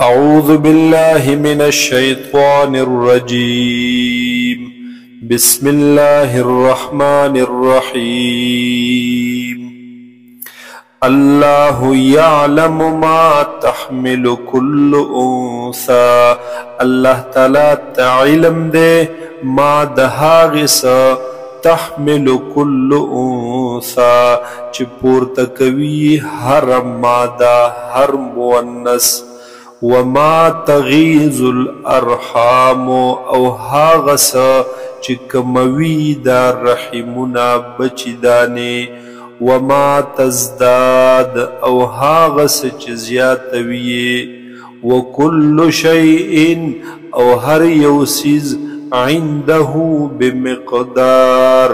أعوذ بالله من الشيطان الرجيم. بسم الله الرحمن الرحيم. الله يعلم ما تحمل كل أنثى. الله تعالى تعلم دے ما دهاغس تحمل كل أنثى چه پورتکوی هر مادا هر مونس، وما تغیظ الارحام او هاغس چه کموی دا رحمنا بچدانے، وما تزداد او هاغس چه زیاتوی، وکل شیئن او هر یوسیز عنده بمقدار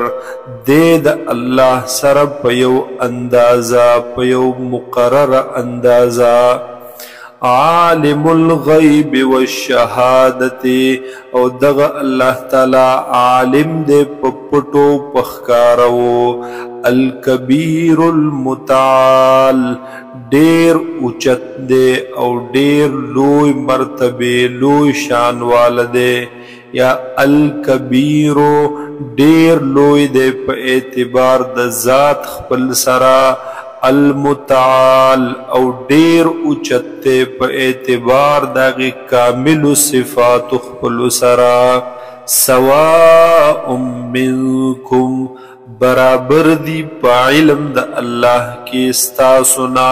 دید اللہ سر پیو اندازہ پیو مقرر اندازہ. عالم الغیب والشہادت او دغ اللہ تعالی عالم دے پپٹو پخکارو، الکبیر المتعال دیر اچت دے او دیر لوی مرتبے لوی شان والدے، یا الکبیرو دیر لوی دے پا اعتبار دا ذات خپل سرا، المتعال او دیر اچتے پا اعتبار داغی کامل صفات خپل سرا. سواء منکم برابر دی پا علم دا اللہ کی استاسنا،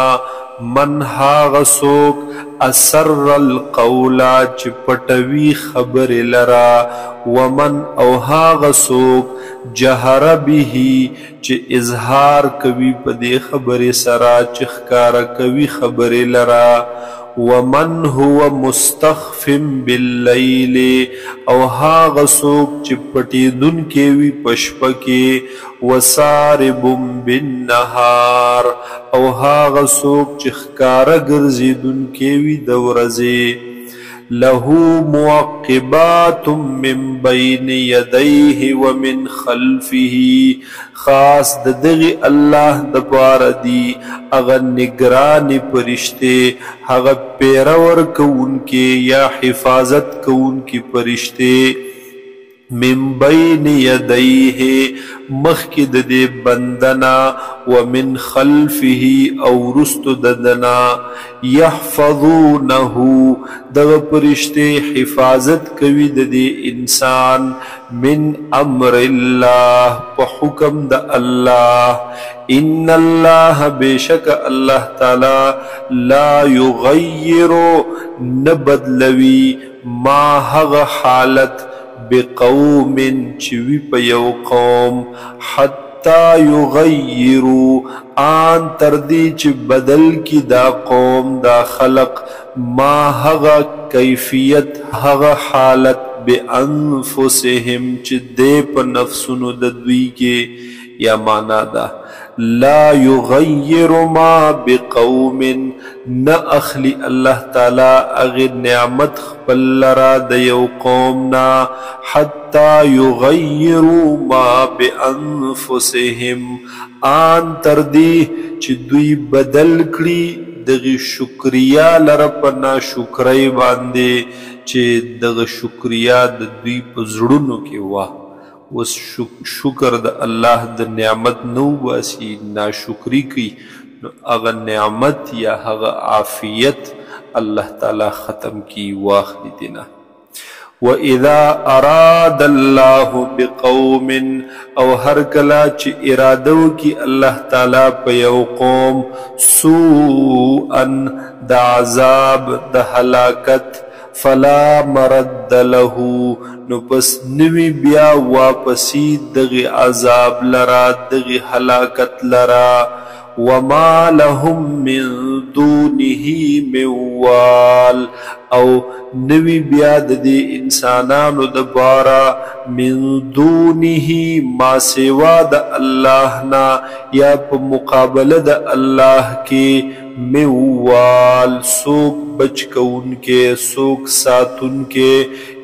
من هاغ سوک اسر القولا چی پٹوی خبر لرا، ومن او هاغ سوک جہر بیہی چی اظہار کوی پدی خبر سرا چخکار کوی خبر لرا، ومن هو مستخف باللیل او هاغ سوک چی پٹی دن کیوی پشپکی، وسارب بالنهار او هاغ سوک چخکار گرزی دن کیوی دورزی، له معقبات من بین یدیه ومن خلفه خاص دغی اللہ دپار دی اغا نگران پرشتے اغا پیرور کون کے یا حفاظت کون کی پرشتے، من بین یدیه مخکد دے بندنا، ومن خلفه او رست ددنا، یحفظونه دغ پرشتے حفاظت کوی دے انسان، من امر اللہ پا حکم دا اللہ. ان اللہ بیشک اللہ تعالی لا یغیرو نبدلوی ما حغ حالت بقوم چوی پا یو قوم، حتی یغیرو آن تردی چ بدل کی دا قوم دا خلق، ما حغ کیفیت حغ حالت بانفسهم چ دے پا نفسنو ددوی کے، یا مانا دا لا یغیر ما بقوم نا اخلی اللہ تعالی اغیر نعمت خپل لرا دیو قومنا، حتی یغیروا ما بانفسهم آن تردی چی دوی بدل کری دغی شکریہ لرا پنا شکری باندے، چی دغی شکریہ دوی پزرونو کی واہ اس شکر دا اللہ دا نعمت نو باسی ناشکری کی، نو اغا نعمت یا اغا عافیت اللہ تعالی ختم کی واخلی دینا. وَإِذَا أَرَادَ اللَّهُ بِقَوْمٍ او ہر کلا چی ارادو کی اللہ تعالی پیو قوم، سوءًا دا عذاب دا ہلاکت، فلا مرد له نو پس نوی بیا واپسی دغی عذاب لرا دغی ہلاکت لرا، وما لهم من دونه من وال او نوی بیا دی انسانانو دبارا من دونه ما سوا دا اللہ نا یا پا مقابل دا اللہ کی، موال سوک بچ کون کے سوک ساتن کے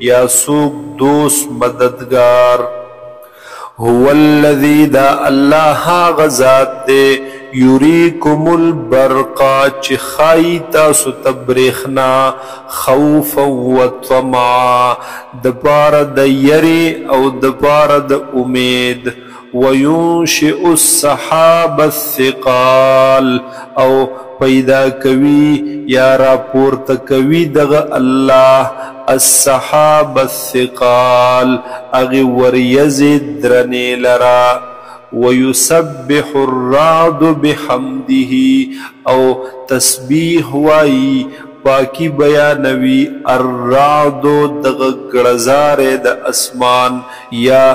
یا سوک دوست مددگار. هو الذی دا اللہ غزات دے یریکم البرقا چی خائی تاسو تبریخنا خوفا و طمعا دپار د یری او دپار د امید وینشئ السحاب الثقال او پیدا کوي یا راپورته کوي دغه الله السحاب الثقال اغه وریزی درنی لرا ويسبح الرعد بحمده او تسبیح وای پاکی بیانوی الرعد دغه گړزار د اسمان یا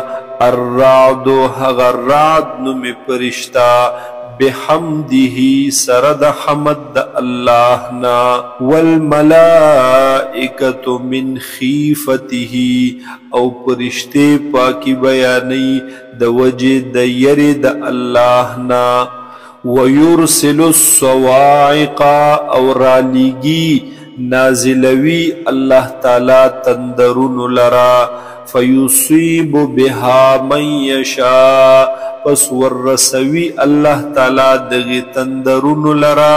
الرعد هغه رعد نوم پرشتہ بحمده سرد حمد الله نا والملائکۃ من خیفته او پرشتے پاکی بیانی د وجه د یری د الله نا ويرسل الصواعق او رالیگی نازلوی الله تعالی تندرون لرا فیصیب بها من یشاء پس ورسوی الله تعالی دغی تندرون لرا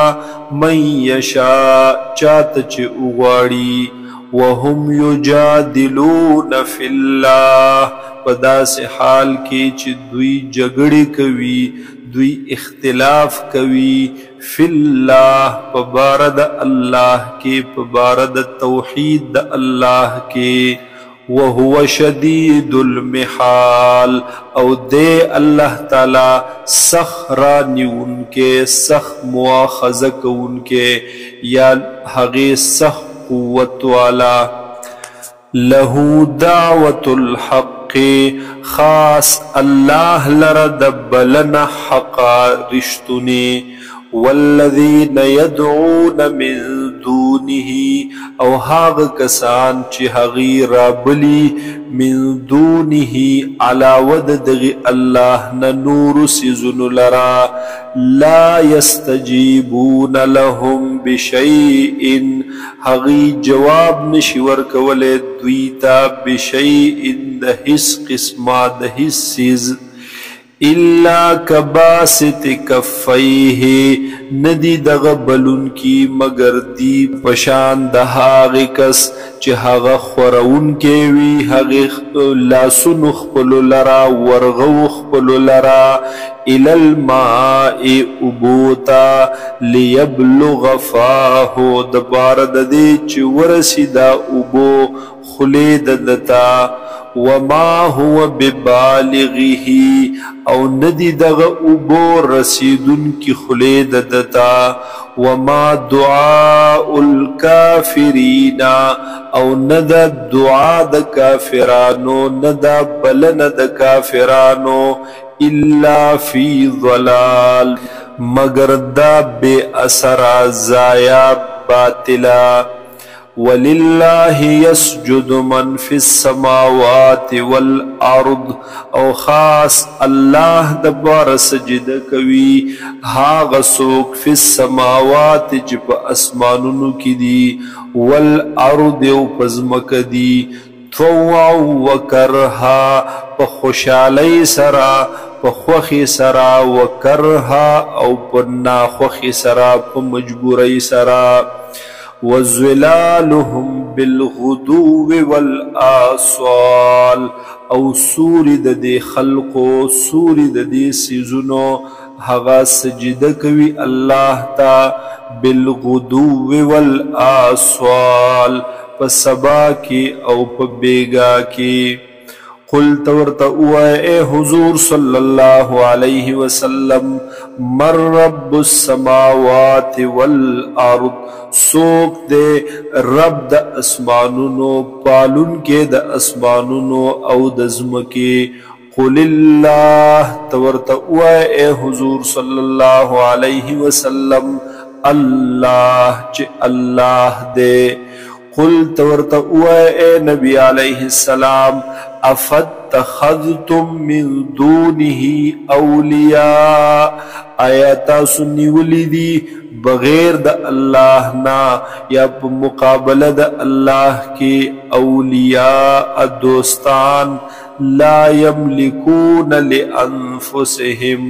من یشاء چاہت چه اغاڑی وهم یجادلون فی اللہ پدا سے حال کی چه دوی جگڑی کوی دوی اختلاف کوی فی اللہ پبارد اللہ کے پبارد توحید اللہ کے وهو شدید المحال او دے اللہ تعالی سخرانی ان کے سخ مواخذک ان کے یا حقی سخ قوت والا لہو دعوت الحق خاص اللہ لرد بلن حقا رشتنی والذین یدعون من دونه او هاغ کسان چی هغی رابلی من دونه علاود دغی اللہ نور سیزن لرا لا یستجیبون لهم بشیئن هغی جواب نشور کولے دویتا بشیئن دہس قسمہ دہس سیز الا کباسط کفیه ندی دغ بلون کی مگر دی پشان دهاغ کس چه هغ خورون کے وی هغ لاسون خپلو لرا ورغو خپلو لرا الى الماء ابوتا لیبلغ فاهو دبارد دی چه ورسی دا ابو خلید دتا وما هو ببالغه او ندی دغ ابو رسیدن کی خلید دتا وما دعاء الكافرین او ند دعا د کافرانو ند بلن د کافرانو الا فی ضلال مگر دا بے اثر زایا باطلا وَلِلَّهِ يَسْجُدُ مَنْ فِي السَّمَاوَاتِ وَالْأَرْضِ او خاص اللہ دبار سجد کوي هاغ سوک فی السماوات جب اسمانونو کی دی والارض او پزمک دی طوعا وکرها پخوشالی سرا پخوخی سرا وکرها او پناخوخی سرا پمجبوری سرا وَزِلَالُهُمْ بِالْغُدُوِّ وَالْآصَالِ او سوری د دې خلقو سوری د دې سيزونو هغه سجده کوي الله تا بالغدو والآصال په سبا کې او په بیگا کې قل تورتا اے حضور صلی اللہ علیہ وسلم مر رب السماوات والارض سوک دے رب دا اسمانونو پالن کے دا اسمانونو او دزمکی قل اللہ تورتا اے حضور صلی اللہ علیہ وسلم اللہ چے اللہ دے قل تورتا اے نبی علیہ السلام افتخذتم من دونه اولیاء آیاتا سنی ولیدی بغیر دا اللہ نا یا مقابل دا اللہ کے اولیاء دوستان لا یملکون لانفسهم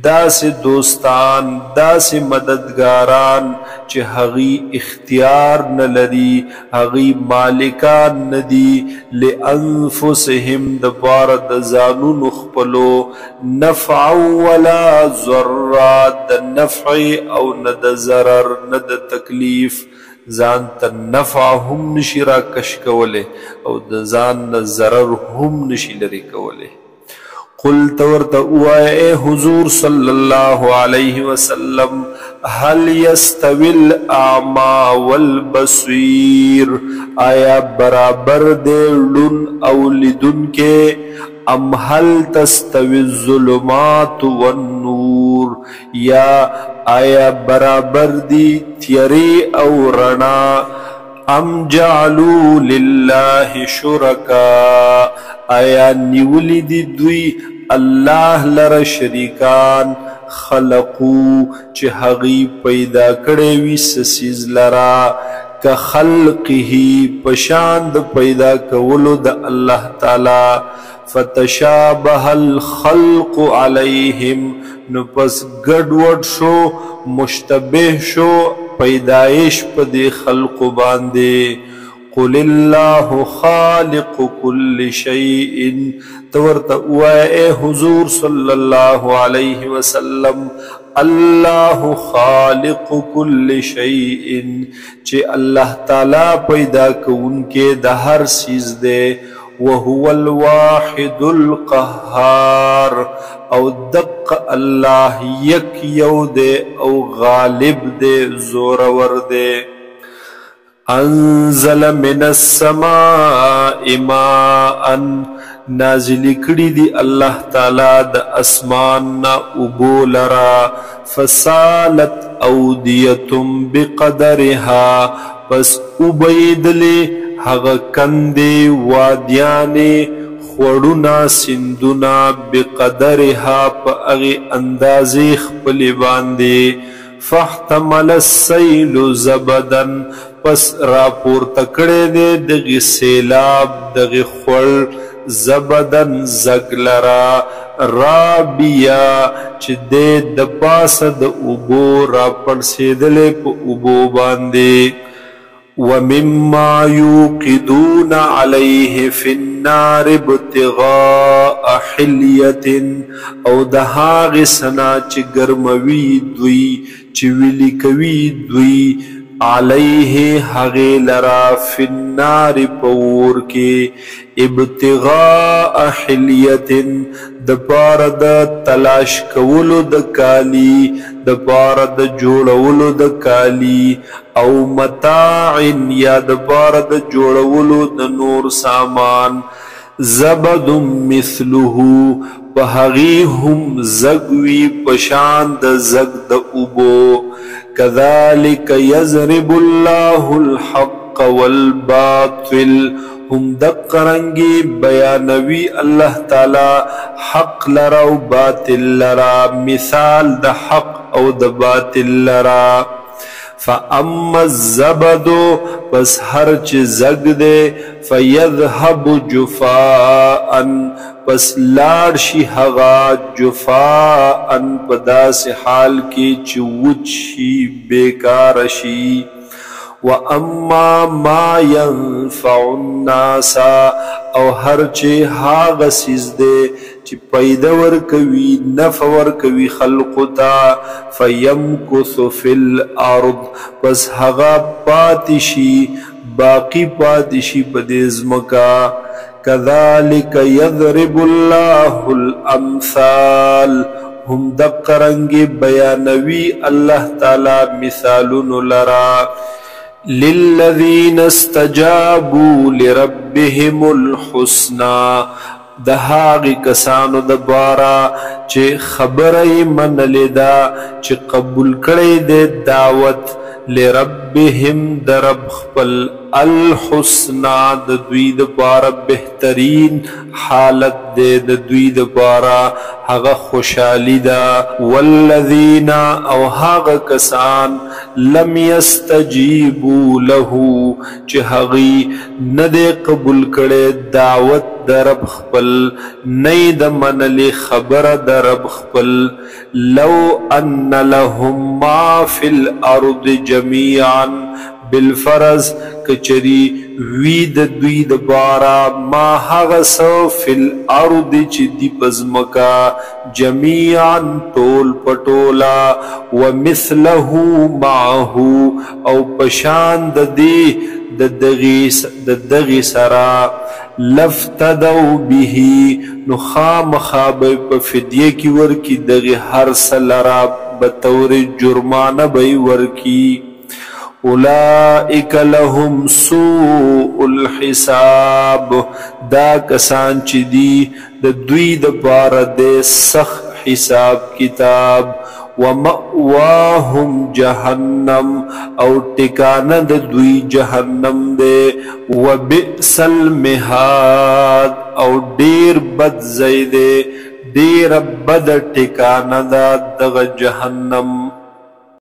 داسې دوستان داسې مددګاران چې هغوی اختیار نه لري، هغوی مالکان نه دي لانفسهم دپاره د ځانونو خپلو نفعا ولا ضرا، د نفع او نه د ضرر نه د تکلیف، ځان ته نفع هم نشي راکش کولی او د ځان نه ضرر هم نشي لرې کولی. قل ورته ووایه ای حضور صلی الله علیه وسلم هل یستوی الاعمی والبصیر، آیا برابر دی ړوند او لیدونکی، ام هل تستوی الظلمات والنور، یا آیا برابر دی تیری او رڼا، ام جعلوا لله شرکا، آیا نیولی دی دوی الله لره شریکان، خلقو چې هغوی پیدا کړی وي څه څیز لره که خلقه پشان د پیدا کولو د الله تعالی، فتشابه الخلق علیهم، نو پس ګډوډ شو مشتبه شو پیدایش په دې خلقو باندې. قل الله خالق كل شيء، تو ورته ووایه ای حضور صلی الله علیه وسلم الله خالق كل شيء، چې الله تعالی پیدا کوونکی د هر چیز دی، وهو الواحد القهار، او دق الله یک یو دی او غالب دی زورور دی. انزل من السماء ماء، نازلی کړي دی الله تعالی د اسمان نه اوبو لرا، فسالت اودیه بقدرها، پس اوبیدلې هغه کندې وادیانې خوړونه سیندونه بقدرها په هغې اندازې خپلې باندې. فاحتمل السیل زبدن، پس راپورته کړی دی دغې سیلاب دغې خوړ زبدن زګ لرا، رابیا چې دی د پاسه د اوبو راپړسېدلی په اوبو باندې. ومما يوقدون عليه في النار ابتغاء حلیة، او د هغې سنا چې ګرموي دوی چې ویلي کوي دوی علیه هغې لرا فی النار په اور کې، ابتغاء حلیة دپاره د تلاش کولو د کالی، دپاره د جوړولو د کالی، او متاع یا دپاره د جوړولو د نور سامان. زبد مثله، په هغې هم زګ وي پشان د زګ د اوبو. كذلك يضرب الله الحق والباطل، هم دقرنگی بیانوی اللہ تعالی حق لرا و باطل لرا، مثال د حق او د باطل لرا. فاما الزبدو، پس هر چی زگ دے، فیذهب جفاء، پس لاړ شي هغه جفاء په داسې حال کې چې وچ شي بیکاره شي. واما ما ينفع الناس، او هر چې هغه څیز دی چې پیدا ورکوي نفع ورکوي خلقو ته، فیمکث فی الارض، پس هغه پاتې شي باقی پاتې شي په دې ځمکه. كذلك يضرب الله الامثال، هم دقرنگی بیانوی اللہ تعالی مثالون لرا. للذین استجابوا لربهم الحسنى، د هاغی کسانو د بارا چې خبرې منلې ده، چې قبول کړی د دعوت، لربهم د رب خپل، الحسنى د دوی د بارا بهترین حالت ده، د دوی د بارا هغه خوشحالی ده. والذین، او هغه کسان لم یستجیبو له چې هغوی نه دی قبول کړی دعوت د رب خپل نه د منلې خبره د رب خپل لو ان لهم ما فی الارض جمیعا بالفرض کچری وی د دوی د بارا ما هغه څه فی الارض چې دی پزمکا جمیعا ټول پټولا ومثله معه او پشان د دې د دغې سرا لفتدوا به نو خامخا به په فدیه کې ورکي دغې هر څه لرا بطور جرمانه به ورکي اولئک لهم سوء الحساب دا کسان چې دی د دوی د پاره د سخت حساب کتاب ومأواهم جهنم او ټکانه د دوی جهنم دی وبئس المهاد او ډیر بد ځای دی ډیر بد ټکانه ده دغه جهنم